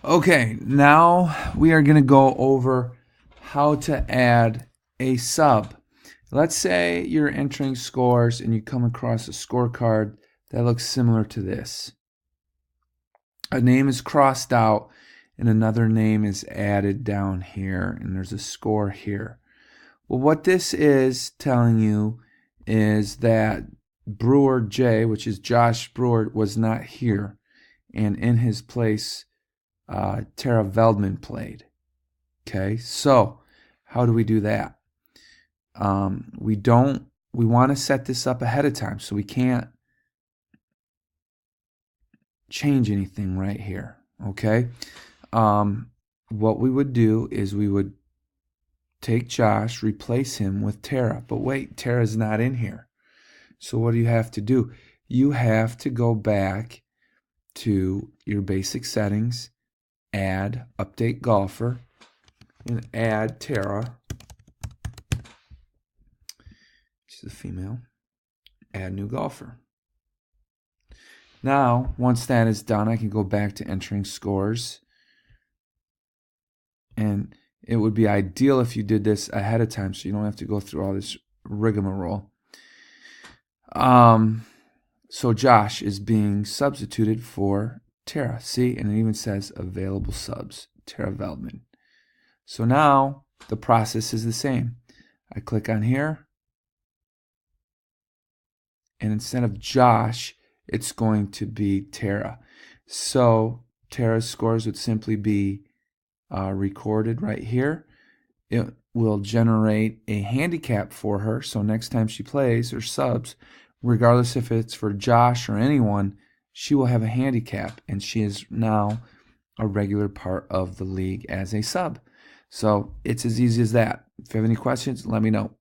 Okay, now we are going to go over how to add a sub. Let's say you're entering scores and you come across a scorecard that looks similar to this. A name is crossed out and another name is added down here, and there's a score here. Well, what this is telling you is that Brewer J, which is Josh Brewer, was not here, and in his place, Tara Veldman played. Okay, so how do we do that? We want to set this up ahead of time, so we can't change anything right here. Okay, what we would do is we would take Josh, replace him with Tara. But wait, Tara's not in here. So what do you have to do? You have to go back to your basic settings, add update golfer, and add Tara. She's a female. Add new golfer. Now, once that is done, I can go back to entering scores. And it would be ideal if you did this ahead of time so you don't have to go through all this rigmarole. So Josh is being substituted for Tara. See, and it even says available subs, Tara Veldman. So now the process is the same. I click on here, and instead of Josh, it's going to be Tara. So Tara's scores would simply be recorded right here. It will generate a handicap for her, so next time she plays or subs, regardless if it's for Josh or anyone, she will have a handicap, and she is now a regular part of the league as a sub. So it's as easy as that. If you have any questions, let me know.